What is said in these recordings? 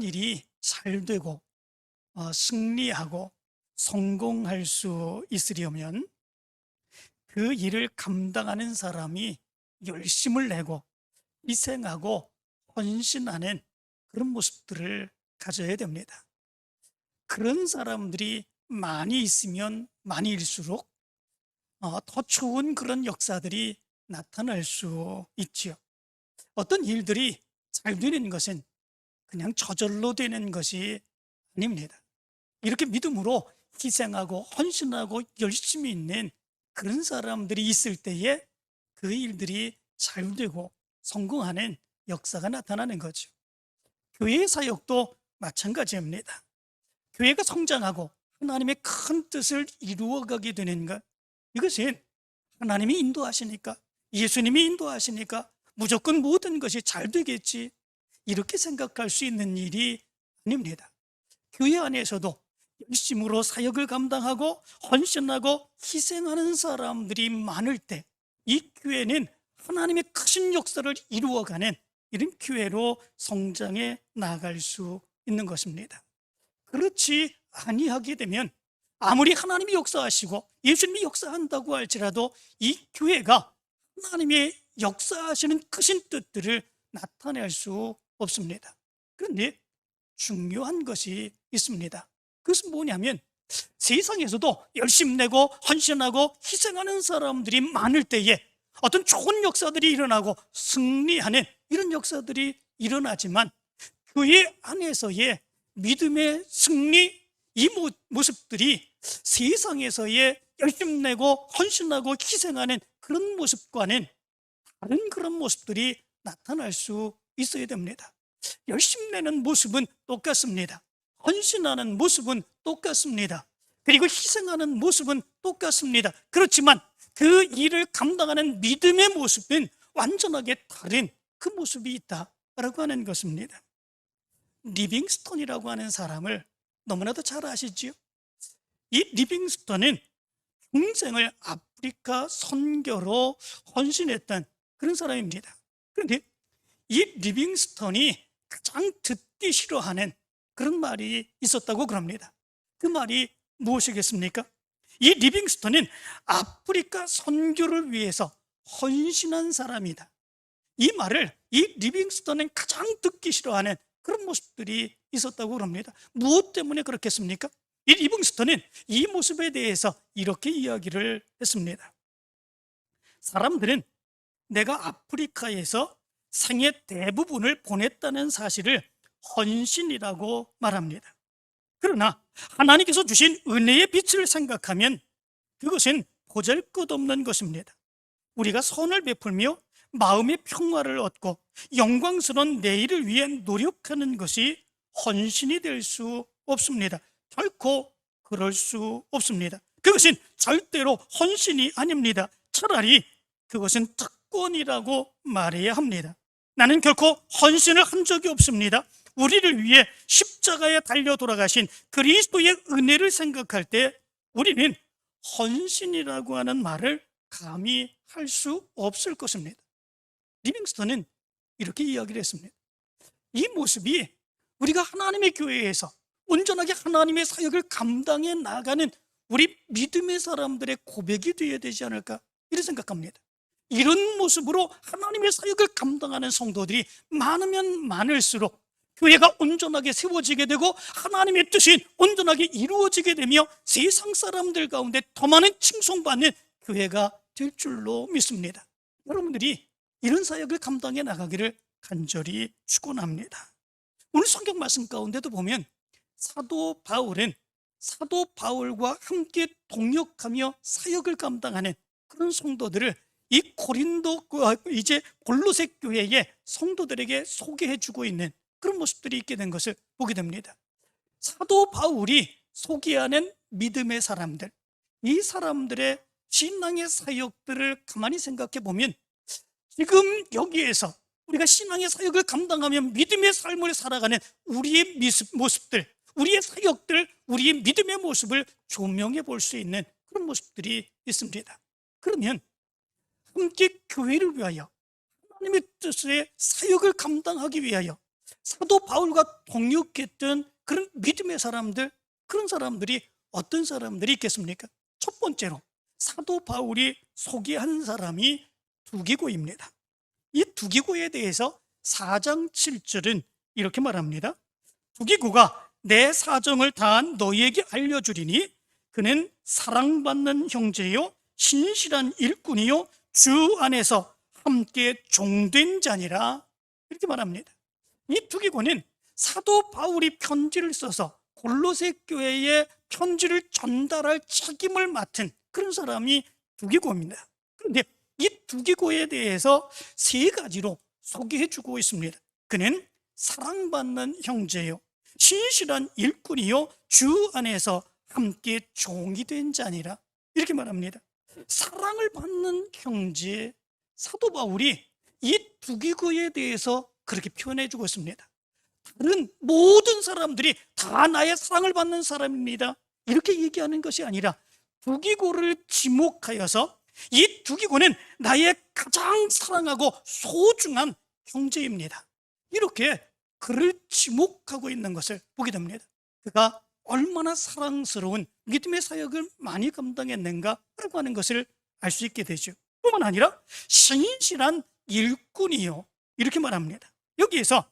일이 잘 되고 승리하고 성공할 수 있으려면 그 일을 감당하는 사람이 열심을 내고 희생하고 헌신하는 그런 모습들을 가져야 됩니다. 그런 사람들이 많이 있으면 많이일수록 더 좋은 그런 역사들이 나타날 수 있지요. 어떤 일들이 잘 되는 것은 그냥 저절로 되는 것이 아닙니다. 이렇게 믿음으로 희생하고 헌신하고 열심히 있는 그런 사람들이 있을 때에 그 일들이 잘 되고 성공하는 역사가 나타나는 거죠. 교회의 사역도 마찬가지입니다. 교회가 성장하고 하나님의 큰 뜻을 이루어가게 되는 것, 이것은 하나님이 인도하시니까, 예수님이 인도하시니까 무조건 모든 것이 잘 되겠지, 이렇게 생각할 수 있는 일이 아닙니다. 교회 안에서도 열심으로 사역을 감당하고 헌신하고 희생하는 사람들이 많을 때 이 교회는 하나님의 크신 역사를 이루어가는 이런 교회로 성장해 나갈 수 있는 것입니다. 그렇지 아니하게 되면 아무리 하나님이 역사하시고 예수님이 역사한다고 할지라도 이 교회가 하나님의 역사하시는 크신 뜻들을 나타낼 수 없습니다. 그런데 중요한 것이 있습니다. 그것은 뭐냐면 세상에서도 열심 내고 헌신하고 희생하는 사람들이 많을 때에 어떤 좋은 역사들이 일어나고 승리하는 이런 역사들이 일어나지만 교회 안에서의 믿음의 승리, 이 모습들이 세상에서의 열심 내고 헌신하고 희생하는 그런 모습과는 다른 그런 모습들이 나타날 수 있어야 됩니다. 열심 내는 모습은 똑같습니다. 헌신하는 모습은 똑같습니다. 그리고 희생하는 모습은 똑같습니다. 그렇지만 그 일을 감당하는 믿음의 모습은 완전하게 다른 그 모습이 있다라고 하는 것입니다. 리빙스턴이라고 하는 사람을 너무나도 잘 아시지요? 이 리빙스턴은 평생을 아프리카 선교로 헌신했던 그런 사람입니다. 그런데 이 리빙스턴이 가장 듣기 싫어하는 그런 말이 있었다고 그럽니다. 그 말이 무엇이겠습니까? 이 리빙스턴은 아프리카 선교를 위해서 헌신한 사람이다. 이 말을 이 리빙스턴은 가장 듣기 싫어하는 그런 모습들이 있었다고 그럽니다. 무엇 때문에 그렇겠습니까? 이 리빙스턴은 이 모습에 대해서 이렇게 이야기를 했습니다. 사람들은 내가 아프리카에서 생의 대부분을 보냈다는 사실을 헌신이라고 말합니다. 그러나 하나님께서 주신 은혜의 빛을 생각하면 그것은 보잘것없는 것입니다. 우리가 선을 베풀며 마음의 평화를 얻고 영광스러운 내일을 위해 노력하는 것이 헌신이 될 수 없습니다. 결코 그럴 수 없습니다. 그것은 절대로 헌신이 아닙니다. 차라리 그것은 특권이라고 말해야 합니다. 나는 결코 헌신을 한 적이 없습니다. 우리를 위해 십자가에 달려 돌아가신 그리스도의 은혜를 생각할 때 우리는 헌신이라고 하는 말을 감히 할 수 없을 것입니다. 리빙스턴은 이렇게 이야기를 했습니다. 이 모습이 우리가 하나님의 교회에서 온전하게 하나님의 사역을 감당해 나가는 우리 믿음의 사람들의 고백이 되어야 되지 않을까, 이렇게 생각합니다. 이런 모습으로 하나님의 사역을 감당하는 성도들이 많으면 많을수록 교회가 온전하게 세워지게 되고 하나님의 뜻이 온전하게 이루어지게 되며 세상 사람들 가운데 더 많은 칭송받는 교회가 될 줄로 믿습니다. 여러분들이 이런 사역을 감당해 나가기를 간절히 축원합니다. 오늘 성경 말씀 가운데도 보면 사도 바울은 사도 바울과 함께 동역하며 사역을 감당하는 그런 성도들을 이 고린도 이제 골로새 교회의 성도들에게 소개해주고 있는 그런 모습들이 있게 된 것을 보게 됩니다. 사도 바울이 소개하는 믿음의 사람들, 이 사람들의 신앙의 사역들을 가만히 생각해 보면 지금 여기에서 우리가 신앙의 사역을 감당하며 믿음의 삶을 살아가는 우리의 모습들, 우리의 사역들, 우리의 믿음의 모습을 조명해 볼 수 있는 그런 모습들이 있습니다. 그러면 함께 교회를 위하여 하나님의 뜻의 사역을 감당하기 위하여 사도 바울과 동역했던 그런 믿음의 사람들, 그런 사람들이 어떤 사람들이 있겠습니까? 첫 번째로 사도 바울이 소개한 사람이 두기고입니다. 이 두기고에 대해서 4장 7절은 이렇게 말합니다. 두기고가 내 사정을 다 너희에게 알려주리니 그는 사랑받는 형제요 신실한 일꾼이요 주 안에서 함께 종된 자니라, 이렇게 말합니다. 이 두기고는 사도 바울이 편지를 써서 골로새 교회에 편지를 전달할 책임을 맡은 그런 사람이 두기고입니다. 그런데 이 두기고에 대해서 세 가지로 소개해 주고 있습니다. 그는 사랑받는 형제요 신실한 일꾼이요 주 안에서 함께 종이 된 자니라, 이렇게 말합니다. 사랑을 받는 형제, 사도 바울이 이 두기고에 대해서 그렇게 표현해 주고 있습니다. 다른 모든 사람들이 다 나의 사랑을 받는 사람입니다, 이렇게 얘기하는 것이 아니라 두기고를 지목하여서 이 두기고는 나의 가장 사랑하고 소중한 형제입니다, 이렇게 그를 지목하고 있는 것을 보게 됩니다. 그가 얼마나 사랑스러운 믿음의 사역을 많이 감당했는가라고 하는 것을 알 수 있게 되죠. 뿐만 아니라 신실한 일꾼이요, 이렇게 말합니다. 여기에서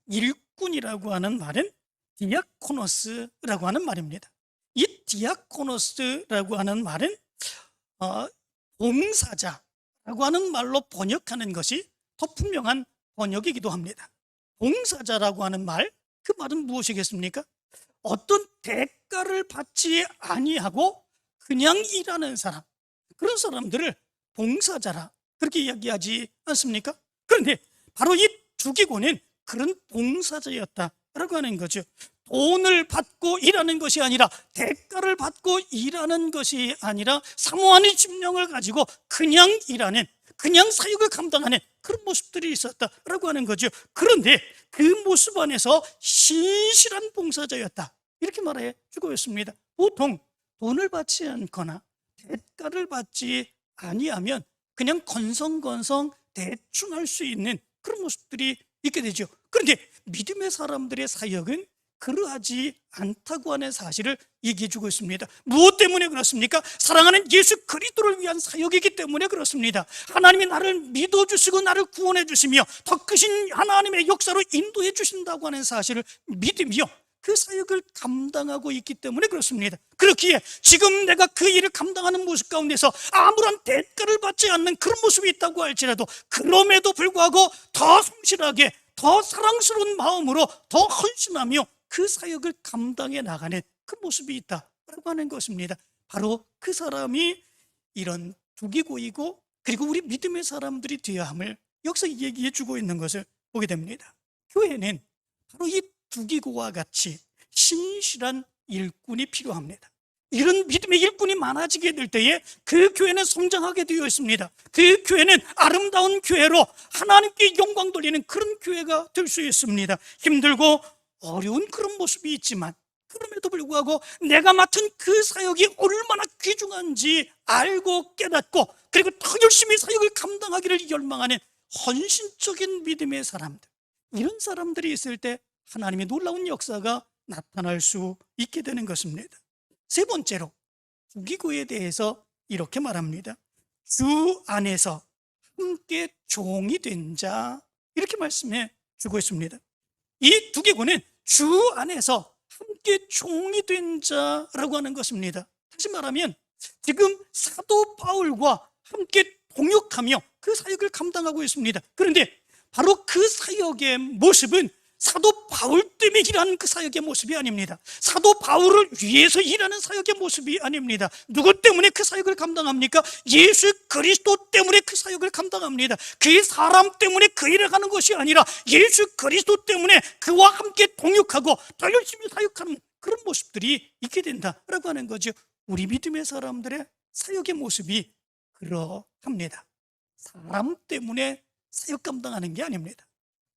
일꾼이라고 하는 말은 디아코노스라고 하는 말입니다. 이 디아코노스라고 하는 말은 봉사자라고 하는 말로 번역하는 것이 더 분명한 번역이기도 합니다. 봉사자라고 하는 말, 그 말은 무엇이겠습니까? 어떤 대가를 받지 아니하고 그냥 일하는 사람, 그런 사람들을 봉사자라 그렇게 이야기하지 않습니까? 그런데 바로 이 두기고는 그런 봉사자였다라고 하는 거죠. 돈을 받고 일하는 것이 아니라, 대가를 받고 일하는 것이 아니라 사모하는 심령을 가지고 그냥 일하는, 그냥 사역을 감당하는 그런 모습들이 있었다라고 하는 거죠. 그런데 그 모습 안에서 신실한 봉사자였다, 이렇게 말해 주고 있습니다. 보통 돈을 받지 않거나 대가를 받지 아니하면 그냥 건성건성 대충 할 수 있는 그런 모습들이 있게 되죠. 그런데 믿음의 사람들의 사역은 그러하지 않다고 하는 사실을 얘기해 주고 있습니다. 무엇 때문에 그렇습니까? 사랑하는 예수 그리스도를 위한 사역이기 때문에 그렇습니다. 하나님이 나를 믿어주시고 나를 구원해 주시며 더 크신 하나님의 역사로 인도해 주신다고 하는 사실을 믿으며 그 사역을 감당하고 있기 때문에 그렇습니다. 그렇기에 지금 내가 그 일을 감당하는 모습 가운데서 아무런 대가를 받지 않는 그런 모습이 있다고 할지라도 그럼에도 불구하고 더 성실하게, 더 사랑스러운 마음으로 더 헌신하며 그 사역을 감당해 나가는 그 모습이 있다라고 하는 것입니다. 바로 그 사람이 이런 두기고이고, 그리고 우리 믿음의 사람들이 되어야 함을 여기서 얘기해 주고 있는 것을 보게 됩니다. 교회는 바로 이 두기고와 같이 신실한 일꾼이 필요합니다. 이런 믿음의 일꾼이 많아지게 될 때에 그 교회는 성장하게 되어 있습니다. 그 교회는 아름다운 교회로 하나님께 영광 돌리는 그런 교회가 될 수 있습니다. 힘들고 어려운 그런 모습이 있지만 그럼에도 불구하고 내가 맡은 그 사역이 얼마나 귀중한지 알고 깨닫고, 그리고 더 열심히 사역을 감당하기를 열망하는 헌신적인 믿음의 사람들, 이런 사람들이 있을 때 하나님의 놀라운 역사가 나타날 수 있게 되는 것입니다. 세 번째로 두기고에 대해서 이렇게 말합니다. 주 안에서 함께 종이 된 자, 이렇게 말씀해 주고 있습니다. 이 두기고는 주 안에서 함께 종이 된 자라고 하는 것입니다. 다시 말하면 지금 사도 바울과 함께 동역하며 그 사역을 감당하고 있습니다. 그런데 바로 그 사역의 모습은 사도 바울 때문에 일하는 그 사역의 모습이 아닙니다. 사도 바울을 위해서 일하는 사역의 모습이 아닙니다. 누구 때문에 그 사역을 감당합니까? 예수 그리스도 때문에 그 사역을 감당합니다. 그 사람 때문에 그 일을 하는 것이 아니라 예수 그리스도 때문에 그와 함께 동역하고 더 열심히 사역하는 그런 모습들이 있게 된다라고 하는 거죠. 우리 믿음의 사람들의 사역의 모습이 그러합니다. 사람 때문에 사역 감당하는 게 아닙니다.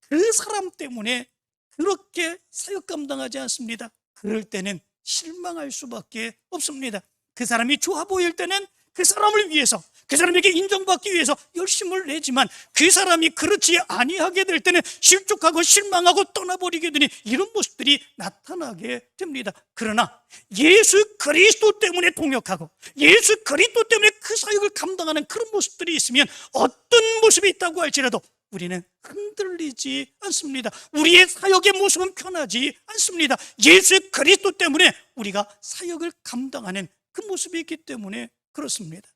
그 사람 때문에 그렇게 사역 감당하지 않습니다. 그럴 때는 실망할 수밖에 없습니다. 그 사람이 좋아 보일 때는 그 사람을 위해서, 그 사람에게 인정받기 위해서 열심을 내지만 그 사람이 그렇지 아니하게 될 때는 실족하고 실망하고 떠나버리게 되니 이런 모습들이 나타나게 됩니다. 그러나 예수 그리스도 때문에 동역하고 예수 그리스도 때문에 그 사역을 감당하는 그런 모습들이 있으면 어떤 모습이 있다고 할지라도 우리는 흔들리지 않습니다. 우리의 사역의 모습은 변하지 않습니다. 예수 그리스도 때문에 우리가 사역을 감당하는 그 모습이 있기 때문에 그렇습니다.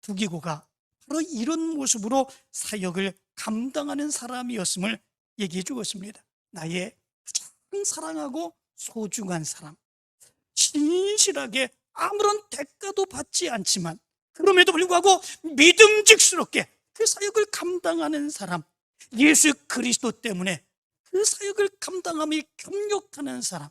두기고가 바로 이런 모습으로 사역을 감당하는 사람이었음을 얘기해 주었습니다. 나의 가장 사랑하고 소중한 사람, 신실하게 아무런 대가도 받지 않지만 그럼에도 불구하고 믿음직스럽게 그 사역을 감당하는 사람, 예수 그리스도 때문에 그 사역을 감당함이 경력하는 사람,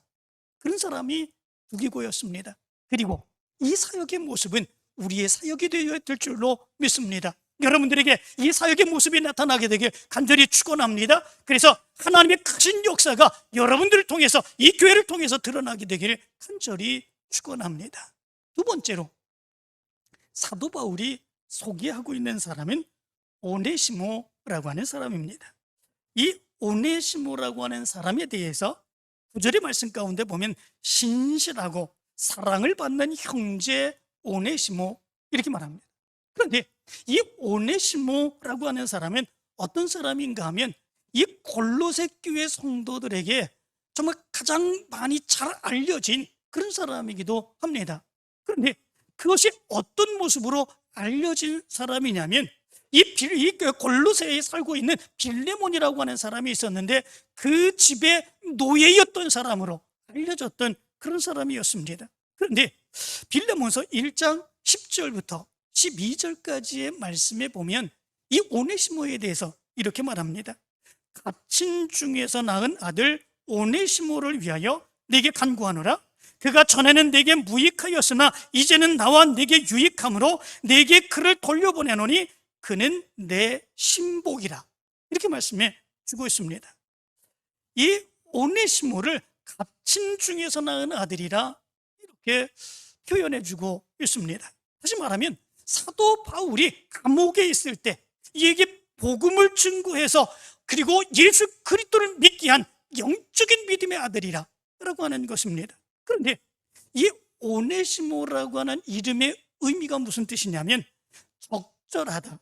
그런 사람이 두기고였습니다. 그리고 이 사역의 모습은 우리의 사역이 되어야 될 줄로 믿습니다. 여러분들에게 이 사역의 모습이 나타나게 되길 간절히 축원합니다. 그래서 하나님의 크신 역사가 여러분들을 통해서, 이 교회를 통해서 드러나게 되기를 간절히 축원합니다. 두 번째로 사도 바울이 소개하고 있는 사람은 오네시모라고 하는 사람입니다. 이 오네시모라고 하는 사람에 대해서 9절의 말씀 가운데 보면 신실하고 사랑을 받는 형제 오네시모 이렇게 말합니다. 그런데 이 오네시모라고 하는 사람은 어떤 사람인가 하면 이 골로새 교회 성도들에게 정말 가장 많이 잘 알려진 그런 사람이기도 합니다. 그런데 그것이 어떤 모습으로 알려진 사람이냐면 이 골로새에 살고 있는 빌레몬이라고 하는 사람이 있었는데 그 집의 노예였던 사람으로 알려졌던 그런 사람이었습니다. 그런데 빌레몬서 1장 10절부터 12절까지의 말씀에 보면 이 오네시모에 대해서 이렇게 말합니다. 갇힌 중에서 낳은 아들 오네시모를 위하여 내게 간구하노라. 그가 전에는 내게 무익하였으나 이제는 나와 내게 유익함으로 내게 그를 돌려보내노니 그는 내 신복이라. 이렇게 말씀해 주고 있습니다. 이 오네시모를 갇힌 중에서 낳은 아들이라 이렇게 표현해 주고 있습니다. 다시 말하면 사도 바울이 감옥에 있을 때 이에게 복음을 증거해서 그리고 예수 그리스도를 믿게 한 영적인 믿음의 아들이라 라고 하는 것입니다. 그런데 이 오네시모라고 하는 이름의 의미가 무슨 뜻이냐면 적절하다,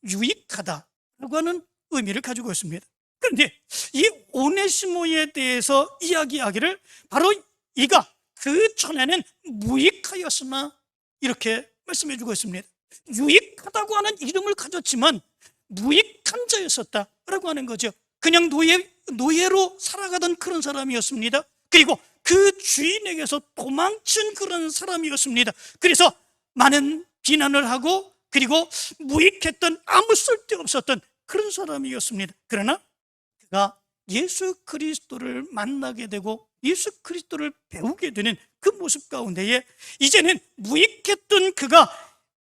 유익하다라고 하는 의미를 가지고 있습니다. 그런데 이 오네시모에 대해서 이야기하기를 바로 이가 그 전에는 무익하였으나 이렇게 말씀해 주고 있습니다. 유익하다고 하는 이름을 가졌지만 무익한 자였었다라고 하는 거죠. 그냥 노예로 살아가던 그런 사람이었습니다. 그리고 그 주인에게서 도망친 그런 사람이었습니다. 그래서 많은 비난을 하고 그리고 무익했던, 아무 쓸데없었던 그런 사람이었습니다. 그러나 그가 예수 그리스도를 만나게 되고 예수 그리스도를 배우게 되는 그 모습 가운데에 이제는 무익했던 그가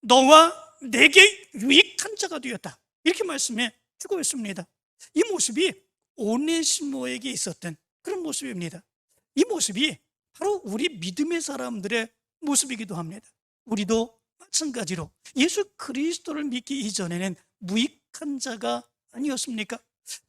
너와 내게 유익한 자가 되었다, 이렇게 말씀해 주고 있습니다. 이 모습이 오네시모에게 있었던 그런 모습입니다. 이 모습이 바로 우리 믿음의 사람들의 모습이기도 합니다. 우리도 마찬가지로 예수 그리스도를 믿기 이전에는 무익한 자가 아니었습니까?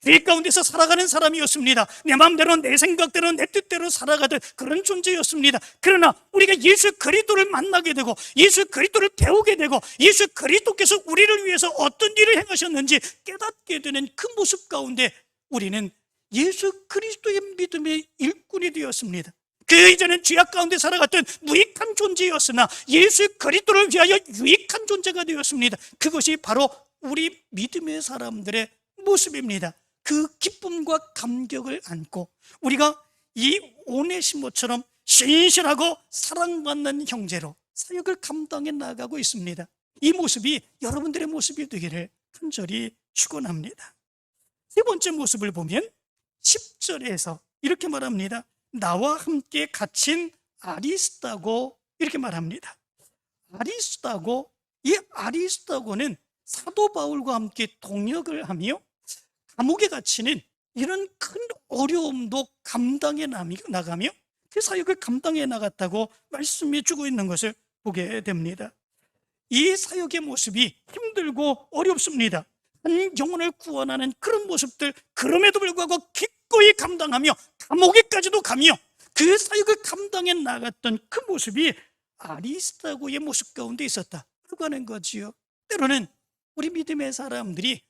죄 가운데서 살아가는 사람이었습니다. 내 마음대로, 내 생각대로, 내 뜻대로 살아가던 그런 존재였습니다. 그러나 우리가 예수 그리스도를 만나게 되고 예수 그리스도를 배우게 되고 예수 그리스도께서 우리를 위해서 어떤 일을 행하셨는지 깨닫게 되는 그 모습 가운데 우리는 예수 그리스도의 믿음의 일꾼이 되었습니다. 그 이전엔 죄악 가운데 살아갔던 무익한 존재였으나 예수 그리스도를 위하여 유익한 존재가 되었습니다. 그것이 바로 우리 믿음의 사람들의 모습입니다. 그 기쁨과 감격을 안고 우리가 이 오네시모처럼 신실하고 사랑받는 형제로 사역을 감당해 나가고 있습니다. 이 모습이 여러분들의 모습이 되기를 간절히 축원합니다. 세 번째 모습을 보면 10절에서 이렇게 말합니다. 나와 함께 갇힌 아리스다고 이렇게 말합니다. 아리스다고, 이 아리스다고는 사도 바울과 함께 동역을 하며 감옥에 갇히는 이런 큰 어려움도 감당해 나가며 그 사역을 감당해 나갔다고 말씀해 주고 있는 것을 보게 됩니다. 이 사역의 모습이 힘들고 어렵습니다. 한 영혼을 구원하는 그런 모습들, 그럼에도 불구하고 기꺼이 감당하며 감옥에까지도 가며 그 사역을 감당해 나갔던 그 모습이 아리스다고의 모습 가운데 있었다라고 하는 거지요. 때로는 우리 믿음의 사람들이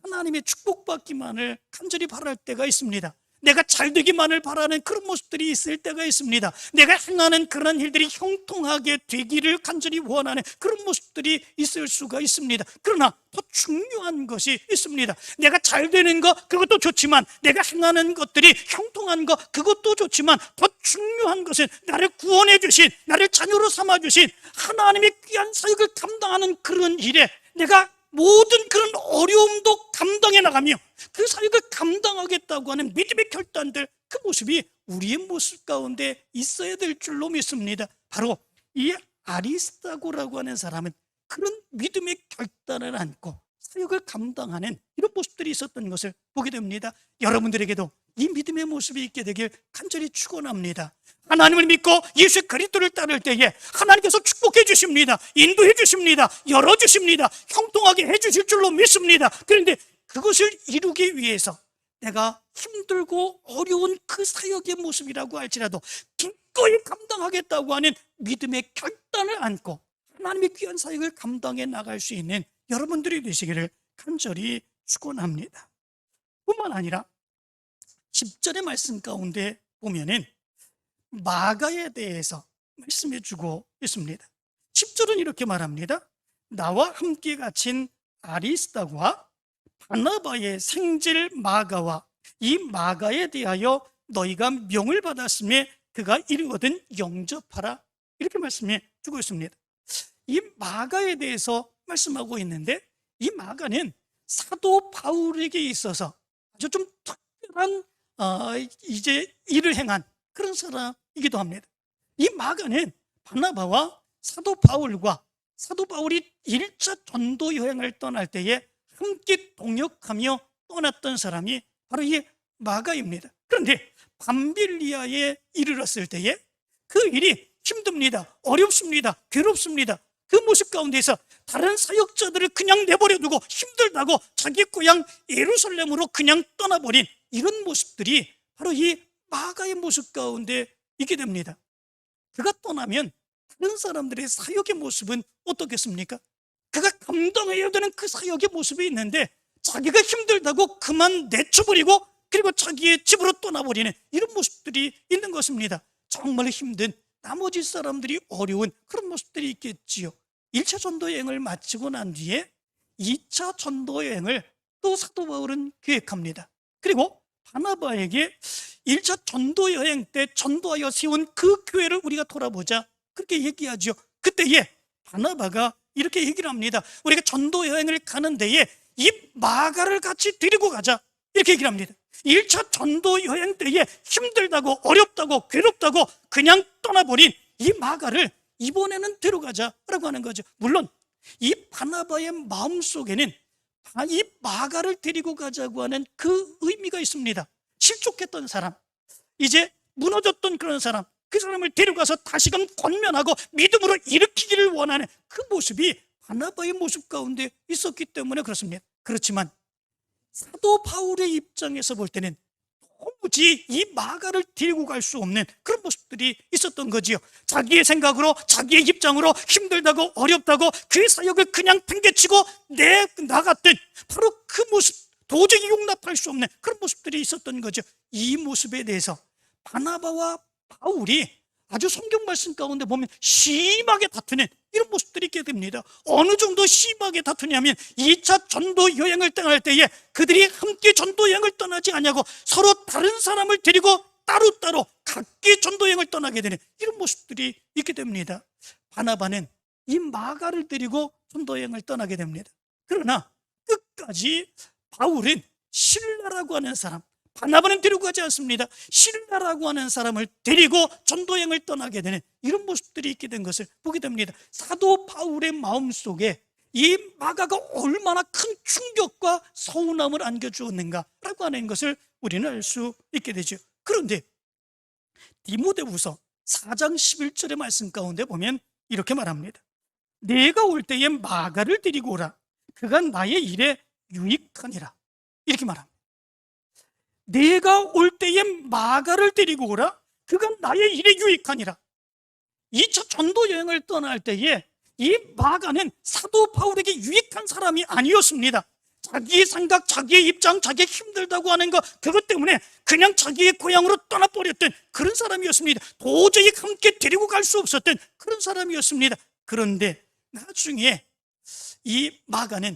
하나님의 축복받기만을 간절히 바랄 때가 있습니다. 내가 잘 되기만을 바라는 그런 모습들이 있을 때가 있습니다. 내가 행하는 그런 일들이 형통하게 되기를 간절히 원하는 그런 모습들이 있을 수가 있습니다. 그러나 더 중요한 것이 있습니다. 내가 잘 되는 것, 그것도 좋지만, 내가 행하는 것들이 형통한 것, 그것도 좋지만, 더 중요한 것은 나를 구원해 주신, 나를 자녀로 삼아 주신 하나님의 귀한 사역을 감당하는 그런 일에 내가 모든 그런 어려움도 감당해 나가며 그 사역을 감당하겠다고 하는 믿음의 결단들, 그 모습이 우리의 모습 가운데 있어야 될 줄로 믿습니다. 바로 이 아리스다고라고 하는 사람은 그런 믿음의 결단을 안고 사역을 감당하는 이런 모습들이 있었던 것을 보게 됩니다. 여러분들에게도 이 믿음의 모습이 있게 되길 간절히 축원합니다. 하나님을 믿고 예수 그리스도를 따를 때에 하나님께서 축복해 주십니다. 인도해 주십니다. 열어주십니다. 형통하게 해주실 줄로 믿습니다. 그런데 그것을 이루기 위해서 내가 힘들고 어려운 그 사역의 모습이라고 할지라도 기꺼이 감당하겠다고 하는 믿음의 결단을 안고 하나님의 귀한 사역을 감당해 나갈 수 있는 여러분들이 되시기를 간절히 축원합니다. 뿐만 아니라 10절의 말씀 가운데 보면은 마가에 대해서 말씀해 주고 있습니다. 10절은 이렇게 말합니다. 나와 함께 갇힌 아리스다와 바나바의 생질 마가와 이 마가에 대하여 너희가 명을 받았음에 그가 이르거든 영접하라, 이렇게 말씀해 주고 있습니다. 이 마가에 대해서 말씀하고 있는데, 이 마가는 사도 바울에게 있어서 아주 좀 특별한 이제 일을 행한 그런 사람이기도 합니다. 이 마가는 바나바와 사도 바울과 사도 바울이 1차 전도 여행을 떠날 때에 함께 동역하며 떠났던 사람이 바로 이 마가입니다. 그런데 밤빌리아에 이르렀을 때에 그 일이 힘듭니다. 어렵습니다. 괴롭습니다. 그 모습 가운데서 다른 사역자들을 그냥 내버려두고 힘들다고 자기 고향 예루살렘으로 그냥 떠나버린 이런 모습들이 바로 이 마가의 모습 가운데 있게 됩니다. 그가 떠나면 다른 사람들의 사역의 모습은 어떻겠습니까? 그가 감당해야 되는 그 사역의 모습이 있는데 자기가 힘들다고 그만 내쳐버리고 그리고 자기의 집으로 떠나버리는 이런 모습들이 있는 것입니다. 정말 힘든, 나머지 사람들이 어려운 그런 모습들이 있겠지요. 1차 전도 여행을 마치고 난 뒤에 2차 전도 여행을 또 사도 바울은 계획합니다. 그리고 바나바에게 1차 전도 여행 때 전도하여 세운 그 교회를 우리가 돌아보자, 그렇게 얘기하죠. 그때에 바나바가 이렇게 얘기를 합니다. 우리가 전도 여행을 가는 데에 이 마가를 같이 데리고 가자, 이렇게 얘기를 합니다. 1차 전도 여행 때에 힘들다고 어렵다고 괴롭다고 그냥 떠나버린 이 마가를 이번에는 데려가자라고 하는 거죠. 물론 이 바나바의 마음속에는 이 마가를 데리고 가자고 하는 그 의미가 있습니다. 실족했던 사람, 이제 무너졌던 그런 사람, 그 사람을 데려가서 다시금 권면하고 믿음으로 일으키기를 원하는 그 모습이 바나바의 모습 가운데 있었기 때문에 그렇습니다. 그렇지만 사도 바울의 입장에서 볼 때는 도무지 이 마가를 데리고 갈 수 없는 그런 모습들이 있었던 거지요. 자기의 생각으로, 자기의 입장으로 힘들다고 어렵다고 그 사역을 그냥 팽개치고 내나갔던 바로 그 모습, 도저히 용납할 수 없는 그런 모습들이 있었던 거죠. 이 모습에 대해서 바나바와 바울이 아주 성경 말씀 가운데 보면 심하게 다투는 이런 모습들이 있게 됩니다. 어느 정도 심하게 다투냐면 2차 전도 여행을 떠날 때에 그들이 함께 전도 여행을 떠나지 않냐고 서로 다른 사람을 데리고 따로따로 각기 전도 여행을 떠나게 되는 이런 모습들이 있게 됩니다. 바나바는 이 마가를 데리고 전도 여행을 떠나게 됩니다. 그러나 끝까지 바울은 실라라고 하는 사람, 바나바는 데리고 가지 않습니다. 실라라고 하는 사람을 데리고 전도여행을 떠나게 되는 이런 모습들이 있게 된 것을 보게 됩니다. 사도 바울의 마음속에 이 마가가 얼마나 큰 충격과 서운함을 안겨주었는가라고 하는 것을 우리는 알 수 있게 되죠. 그런데 디모데후서 4장 11절의 말씀 가운데 보면 이렇게 말합니다. 내가 올 때에 마가를 데리고 오라. 그가 나의 일에 유익하니라. 이렇게 말합니다. 내가 올 때에 마가를 데리고 오라. 그가 나의 일에 유익하니라. 2차 전도 여행을 떠날 때에 이 마가는 사도 바울에게 유익한 사람이 아니었습니다. 자기의 생각, 자기의 입장, 자기가 힘들다고 하는 것, 그것 때문에 그냥 자기의 고향으로 떠나버렸던 그런 사람이었습니다. 도저히 함께 데리고 갈 수 없었던 그런 사람이었습니다. 그런데 나중에 이 마가는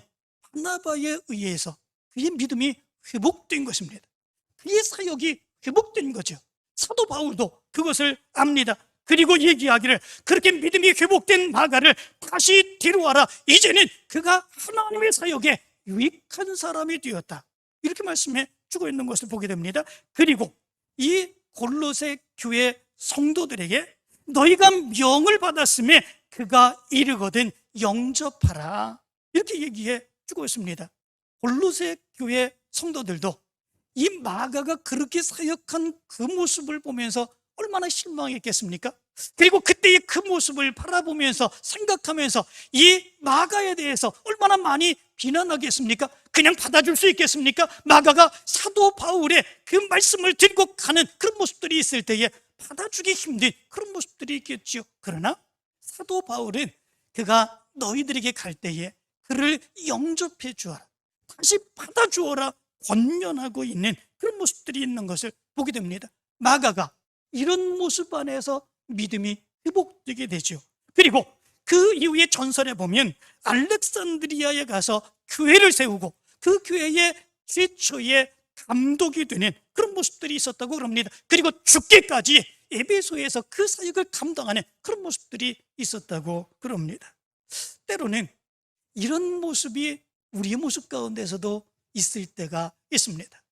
바나바에 의해서 그의 믿음이 회복된 것입니다. 그의 사역이 회복된 거죠. 사도 바울도 그것을 압니다. 그리고 얘기하기를, 그렇게 믿음이 회복된 마가를 다시 데려와라. 이제는 그가 하나님의 사역에 유익한 사람이 되었다. 이렇게 말씀해 주고 있는 것을 보게 됩니다. 그리고 이 골로새 교회 성도들에게 너희가 명을 받았음에 그가 이르거든 영접하라. 이렇게 얘기해 주고 있습니다. 골로새 교회 성도들도 이 마가가 그렇게 사역한 그 모습을 보면서 얼마나 실망했겠습니까? 그리고 그때의 그 모습을 바라보면서 생각하면서 이 마가에 대해서 얼마나 많이 비난하겠습니까? 그냥 받아줄 수 있겠습니까? 마가가 사도 바울의 그 말씀을 들고 가는 그런 모습들이 있을 때에 받아주기 힘든 그런 모습들이 있겠죠. 그러나 사도 바울은 그가 너희들에게 갈 때에 그를 영접해 주어라, 다시 받아주어라 권면하고 있는 그런 모습들이 있는 것을 보게 됩니다. 마가가 이런 모습 안에서 믿음이 회복되게 되죠. 그리고 그 이후에 전설에 보면 알렉산드리아에 가서 교회를 세우고 그 교회의 최초의 감독이 되는 그런 모습들이 있었다고 그럽니다. 그리고 죽기까지 에베소에서 그 사역을 감당하는 그런 모습들이 있었다고 그럽니다. 때로는 이런 모습이 우리의 모습 가운데서도 있을 때가 있습니다.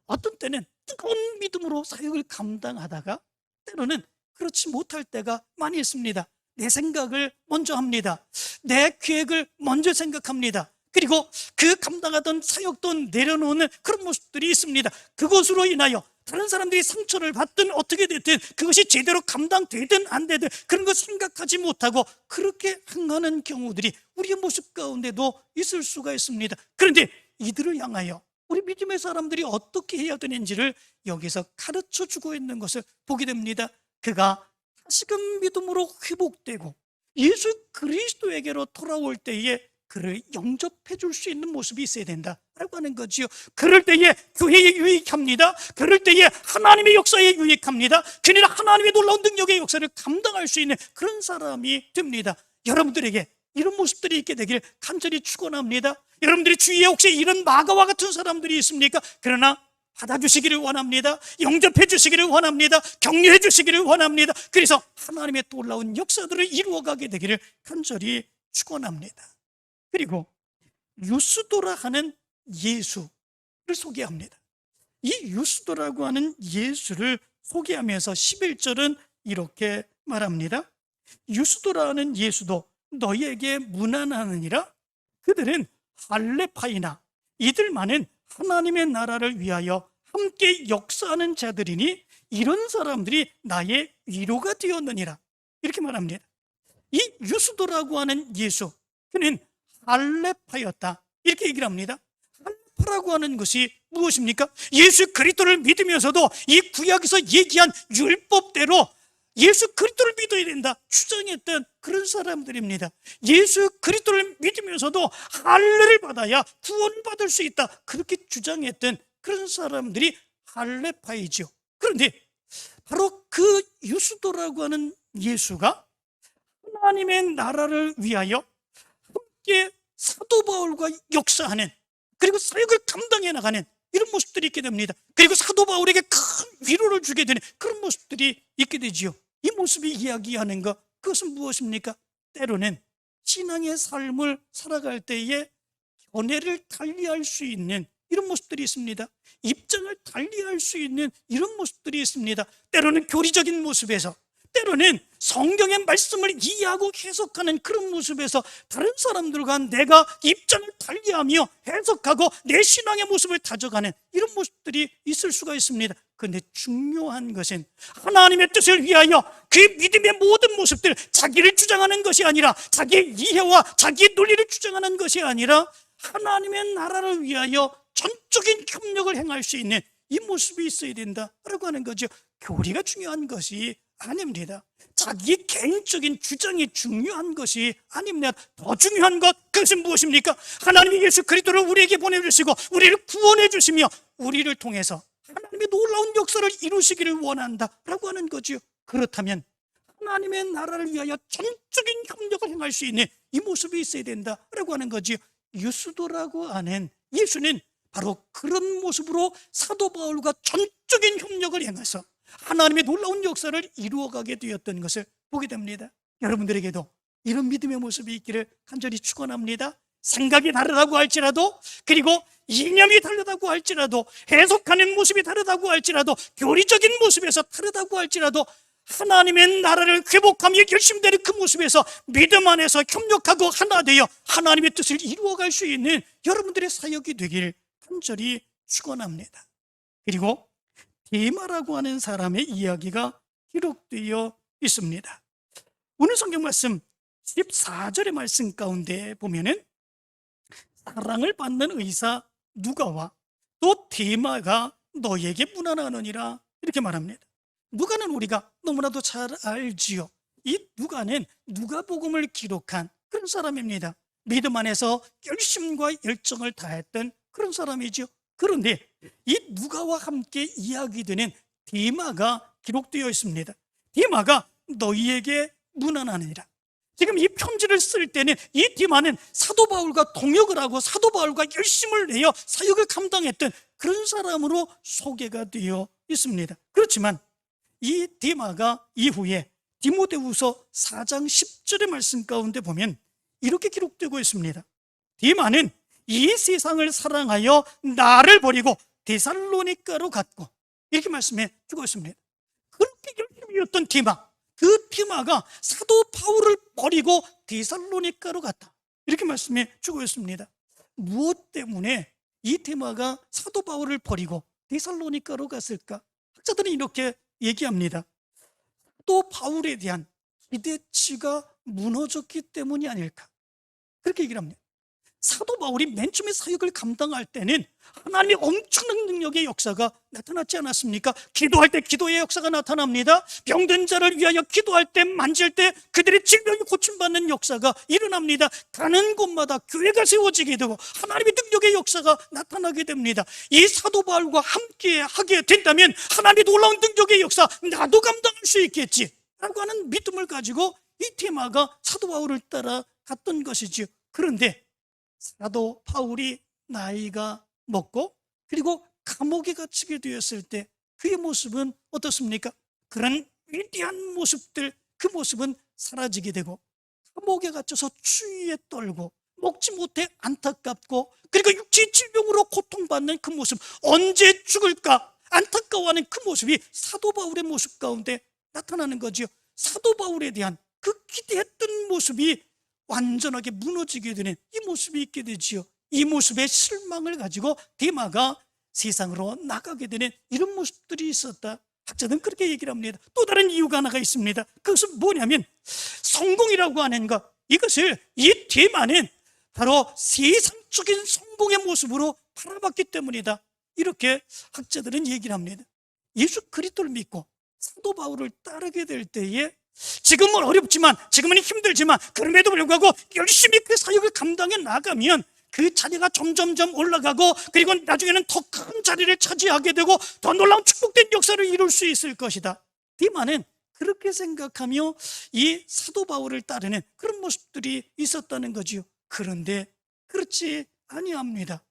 어떤 때는 뜨거운 믿음으로 사역을 감당하다가 때로는 그렇지 못할 때가 많이 있습니다. 내 생각을 먼저 합니다. 내 계획을 먼저 생각합니다. 그리고 그 감당하던 사역도 내려놓는 그런 모습들이 있습니다. 그것으로 인하여 다른 사람들이 상처를 받든 어떻게 됐든 그것이 제대로 감당되든 안 되든 그런 거 생각하지 못하고 그렇게 행하는 경우들이 우리의 모습 가운데도 있을 수가 있습니다. 그런데 이들을 향하여 우리 믿음의 사람들이 어떻게 해야 되는지를 여기서 가르쳐 주고 있는 것을 보게 됩니다. 그가 다시금 믿음으로 회복되고 예수 그리스도에게로 돌아올 때에 그를 영접해 줄 수 있는 모습이 있어야 된다라고 하는 거지요. 그럴 때에 교회에 유익합니다. 그럴 때에 하나님의 역사에 유익합니다. 그는 하나님의 놀라운 능력의 역사를 감당할 수 있는 그런 사람이 됩니다. 여러분들에게 이런 모습들이 있게 되길 간절히 축원합니다. 여러분들이 주위에 혹시 이런 마가와 같은 사람들이 있습니까? 그러나 받아주시기를 원합니다. 영접해 주시기를 원합니다. 격려해 주시기를 원합니다. 그래서 하나님의 놀라운 역사들을 이루어가게 되기를 간절히 축원합니다. 그리고 유스도라 하는 예수를 소개합니다. 이 유스도라고 하는 예수를 소개하면서 11절은 이렇게 말합니다. 유스도라는 예수도 너희에게 문안하느니라. 그들은 할레파이나 이들만은 하나님의 나라를 위하여 함께 역사하는 자들이니 이런 사람들이 나의 위로가 되었느니라. 이렇게 말합니다. 이 유스도라고 하는 예수, 그는 할레파였다. 이렇게 얘기를 합니다. 할레파라고 하는 것이 무엇입니까? 예수 그리스도를 믿으면서도 이 구약에서 얘기한 율법대로 예수 그리스도를 믿어야 된다 주장했던 그런 사람들입니다. 예수 그리스도를 믿으면서도 할례를 받아야 구원받을 수 있다 그렇게 주장했던 그런 사람들이 할레파이죠. 그런데 바로 그 유스도라고 하는 예수가 하나님의 나라를 위하여 함께 사도 바울과 역사하는, 그리고 사역을 감당해 나가는 이런 모습들이 있게 됩니다. 그리고 사도 바울에게 큰 위로를 주게 되는 그런 모습들이 있게 되지요. 이 모습이 이야기하는 것, 그것은 무엇입니까? 때로는 신앙의 삶을 살아갈 때에 견해를 달리할 수 있는 이런 모습들이 있습니다. 입장을 달리할 수 있는 이런 모습들이 있습니다. 때로는 교리적인 모습에서, 때로는 성경의 말씀을 이해하고 해석하는 그런 모습에서 다른 사람들과 내가 입장을 달리하며 해석하고 내 신앙의 모습을 다져가는 이런 모습들이 있을 수가 있습니다. 그런데 중요한 것은 하나님의 뜻을 위하여 그 믿음의 모든 모습들, 자기를 주장하는 것이 아니라, 자기의 이해와 자기의 논리를 주장하는 것이 아니라 하나님의 나라를 위하여 전적인 협력을 행할 수 있는 이 모습이 있어야 된다라고 하는 거죠. 교리가 중요한 것이 아닙니다. 자기 개인적인 주장이 중요한 것이 아닙니다. 더 중요한 것, 그것은 무엇입니까? 하나님이 예수 그리스도를 우리에게 보내주시고 우리를 구원해 주시며 우리를 통해서 하나님의 놀라운 역사를 이루시기를 원한다라고 하는 거죠. 그렇다면 하나님의 나라를 위하여 전적인 협력을 행할 수 있는 이 모습이 있어야 된다라고 하는 거죠. 유수도라고 하는 예수는 바로 그런 모습으로 사도 바울과 전적인 협력을 행해서 하나님의 놀라운 역사를 이루어가게 되었던 것을 보게 됩니다. 여러분들에게도 이런 믿음의 모습이 있기를 간절히 축원합니다. 생각이 다르다고 할지라도, 그리고 이념이 다르다고 할지라도, 해석하는 모습이 다르다고 할지라도, 교리적인 모습에서 다르다고 할지라도 하나님의 나라를 회복하며 결심되는 그 모습에서 믿음 안에서 협력하고 하나 되어 하나님의 뜻을 이루어갈 수 있는 여러분들의 사역이 되기를 간절히 축원합니다. 그리고 데마라고 하는 사람의 이야기가 기록되어 있습니다. 오늘 성경 말씀 14절의 말씀 가운데 보면은 사랑을 받는 의사 누가와 또 데마가 너에게 문안하느니라 이렇게 말합니다. 누가는 우리가 너무나도 잘 알지요. 이 누가는 누가복음을 기록한 그런 사람입니다. 믿음 안에서 열심과 열정을 다했던 그런 사람이죠. 그런데 이 누가와 함께 이야기되는 데마가 기록되어 있습니다. 데마가 너희에게 문안하느니라. 지금 이 편지를 쓸 때는 이 데마는 사도 바울과 동역을 하고 사도 바울과 열심을 내어 사역을 감당했던 그런 사람으로 소개가 되어 있습니다. 그렇지만 이 데마가 이후에 디모데후서 4장 10절의 말씀 가운데 보면 이렇게 기록되고 있습니다. 데마는 이 세상을 사랑하여 나를 버리고 데살로니가로 갔고, 이렇게 말씀해 주고 있습니다. 그렇게 열심이었던 데마, 그 데마가 사도 바울을 버리고 데살로니가로 갔다, 이렇게 말씀해 주고 있습니다. 무엇 때문에 이 데마가 사도 바울을 버리고 데살로니가로 갔을까? 학자들은 이렇게 얘기합니다. 또 바울에 대한 기대치가 무너졌기 때문이 아닐까, 그렇게 얘기를 합니다. 사도 바울이 맨 처음에 사역을 감당할 때는 하나님의 엄청난 능력의 역사가 나타났지 않았습니까? 기도할 때 기도의 역사가 나타납니다. 병든 자를 위하여 기도할 때, 만질 때 그들의 질병이 고침받는 역사가 일어납니다. 가는 곳마다 교회가 세워지게 되고 하나님의 능력의 역사가 나타나게 됩니다. 이 사도 바울과 함께 하게 된다면 하나님의 놀라운 능력의 역사 나도 감당할 수 있겠지 라고 하는 믿음을 가지고 이 데마가 사도 바울을 따라 갔던 것이지요. 그런데 사도 바울이 나이가 먹고 그리고 감옥에 갇히게 되었을 때 그의 모습은 어떻습니까? 그런 위대한 모습들, 그 모습은 사라지게 되고 감옥에 갇혀서 추위에 떨고 먹지 못해 안타깝고 그리고 육체 질병으로 고통받는 그 모습, 언제 죽을까 안타까워하는 그 모습이 사도 바울의 모습 가운데 나타나는 거지요. 사도 바울에 대한 그 기대했던 모습이 완전하게 무너지게 되는 이 모습이 있게 되지요. 이 모습의 실망을 가지고 데마가 세상으로 나가게 되는 이런 모습들이 있었다. 학자들은 그렇게 얘기를 합니다. 또 다른 이유가 하나가 있습니다. 그것은 뭐냐면 성공이라고 하는 것, 이것을 이 데마는 바로 세상적인 성공의 모습으로 바라봤기 때문이다, 이렇게 학자들은 얘기를 합니다. 예수 그리스도를 믿고 사도 바울을 따르게 될 때에 지금은 어렵지만, 지금은 힘들지만 그럼에도 불구하고 열심히 그 사역을 감당해 나가면 그 자리가 점점점 올라가고 그리고 나중에는 더 큰 자리를 차지하게 되고 더 놀라운 축복된 역사를 이룰 수 있을 것이다. 데마는 그렇게 생각하며 이 사도 바울을 따르는 그런 모습들이 있었다는 거지요. 그런데 그렇지 아니합니다.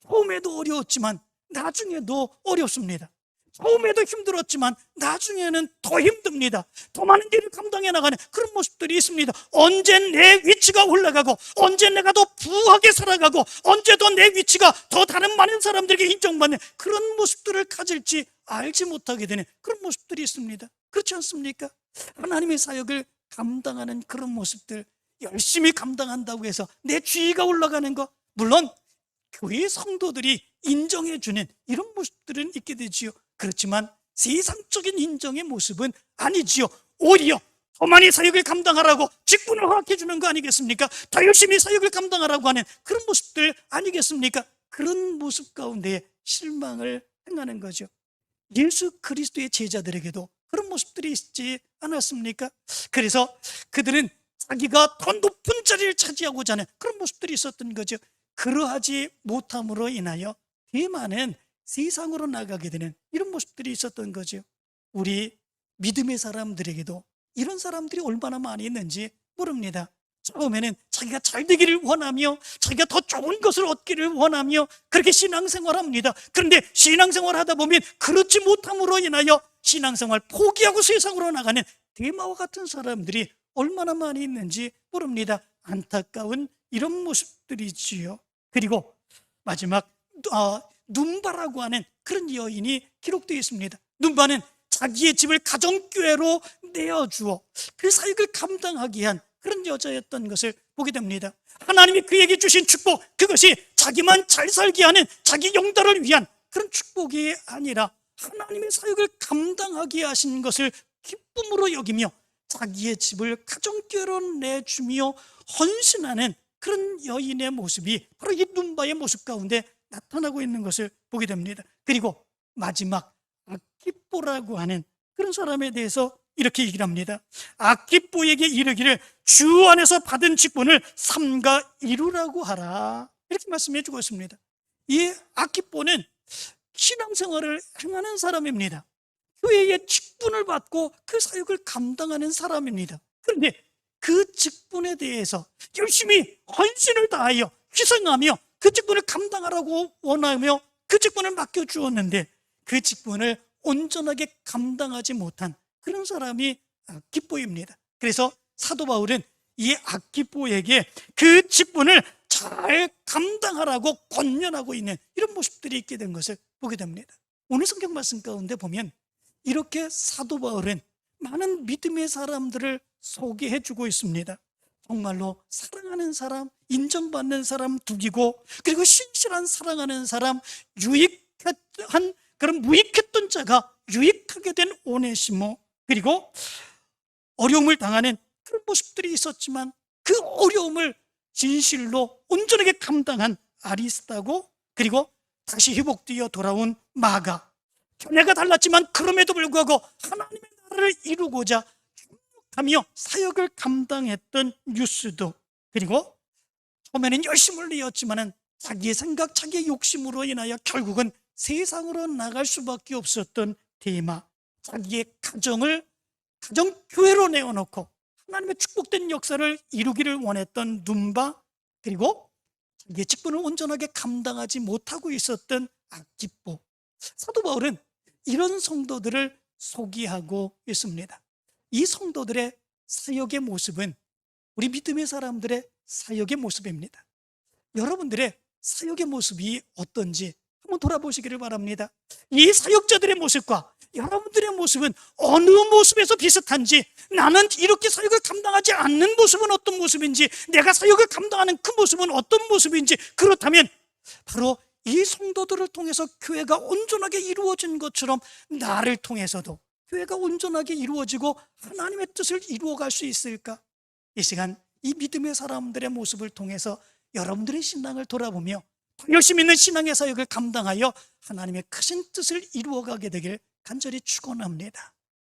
처음에도 어려웠지만 나중에도 어렵습니다. 처음에도 힘들었지만 나중에는 더 힘듭니다. 더 많은 일을 감당해 나가는 그런 모습들이 있습니다. 언제 내 위치가 올라가고 언제 내가 더 부하게 살아가고 언제 더 내 위치가 더 다른 많은 사람들에게 인정받는 그런 모습들을 가질지 알지 못하게 되는 그런 모습들이 있습니다. 그렇지 않습니까? 하나님의 사역을 감당하는 그런 모습들, 열심히 감당한다고 해서 내 지위가 올라가는 것, 물론 교회 성도들이 인정해주는 이런 모습들은 있게 되지요. 그렇지만 세상적인 인정의 모습은 아니지요. 오히려 더 많이 사역을 감당하라고 직분을 허락해 주는 거 아니겠습니까? 더 열심히 사역을 감당하라고 하는 그런 모습들 아니겠습니까? 그런 모습 가운데 실망을 행하는 거죠. 예수 그리스도의 제자들에게도 그런 모습들이 있지 않았습니까? 그래서 그들은 자기가 더 높은 자리를 차지하고자 하는 그런 모습들이 있었던 거죠. 그러하지 못함으로 인하여 대만은 세상으로 나가게 되는 이런 모습들이 있었던 거죠. 우리 믿음의 사람들에게도 이런 사람들이 얼마나 많이 있는지 모릅니다. 처음에는 자기가 잘 되기를 원하며 자기가 더 좋은 것을 얻기를 원하며 그렇게 신앙생활합니다. 그런데 신앙생활 하다 보면 그렇지 못함으로 인하여 신앙생활 포기하고 세상으로 나가는 데마와 같은 사람들이 얼마나 많이 있는지 모릅니다. 안타까운 이런 모습들이지요. 그리고 마지막 눈바라고 하는 그런 여인이 기록되어 있습니다. 눈바는 자기의 집을 가정교회로 내어주어 그 사역을 감당하기 위한 그런 여자였던 것을 보게 됩니다. 하나님이 그에게 주신 축복, 그것이 자기만 잘 살게 하는 자기 영달을 위한 그런 축복이 아니라 하나님의 사역을 감당하게 하신 것을 기쁨으로 여기며 자기의 집을 가정교회로 내주며 헌신하는 그런 여인의 모습이 바로 이 눈바의 모습 가운데 나타나고 있는 것을 보게 됩니다. 그리고 마지막 아키뽀라고 하는 그런 사람에 대해서 이렇게 얘기를 합니다. 아키뽀에게 이르기를 주 안에서 받은 직분을 삼가 이루라고 하라, 이렇게 말씀해 주고 있습니다. 이 아키뽀는 신앙생활을 행하는 사람입니다. 교회의 직분을 받고 그 사역을 감당하는 사람입니다. 그런데 그 직분에 대해서 열심히 헌신을 다하여 희생하며 그 직분을 감당하라고 원하며 그 직분을 맡겨주었는데 그 직분을 온전하게 감당하지 못한 그런 사람이 아키뽀입니다. 그래서 사도 바울은 이 아키뽀에게 그 직분을 잘 감당하라고 권면하고 있는 이런 모습들이 있게 된 것을 보게 됩니다. 오늘 성경 말씀 가운데 보면 이렇게 사도 바울은 많은 믿음의 사람들을 소개해 주고 있습니다. 정말로 사랑하는 사람, 인정받는 사람 두기고, 그리고 신실한 사랑하는 사람, 유익한 그런 무익했던 자가 유익하게 된 오네시모, 그리고 어려움을 당하는 그런 모습들이 있었지만 그 어려움을 진실로 온전하게 감당한 아리스타고, 그리고 다시 회복되어 돌아온 마가, 견해가 달랐지만 그럼에도 불구하고 하나님의 나라를 이루고자 하며 사역을 감당했던 유스도, 그리고 처음에는 열심을 내었지만 자기의 생각, 자기의 욕심으로 인하여 결국은 세상으로 나갈 수밖에 없었던 데마, 자기의 가정교회로 내어놓고 하나님의 축복된 역사를 이루기를 원했던 눈바, 그리고 자기의 직분을 온전하게 감당하지 못하고 있었던 아키뽀. 사도 바울은 이런 성도들을 소개하고 있습니다. 이 성도들의 사역의 모습은 우리 믿음의 사람들의 사역의 모습입니다. 여러분들의 사역의 모습이 어떤지 한번 돌아보시기를 바랍니다. 이 사역자들의 모습과 여러분들의 모습은 어느 모습에서 비슷한지, 나는 이렇게 사역을 감당하지 않는 모습은 어떤 모습인지, 내가 사역을 감당하는 그 모습은 어떤 모습인지, 그렇다면 바로 이 성도들을 통해서 교회가 온전하게 이루어진 것처럼 나를 통해서도 교회가 온전하게 이루어지고 하나님의 뜻을 이루어갈 수 있을까? 이 시간 이 믿음의 사람들의 모습을 통해서 여러분들의 신앙을 돌아보며 열심히 있는 신앙의 사역을 감당하여 하나님의 크신 뜻을 이루어가게 되길 간절히 축원합니다.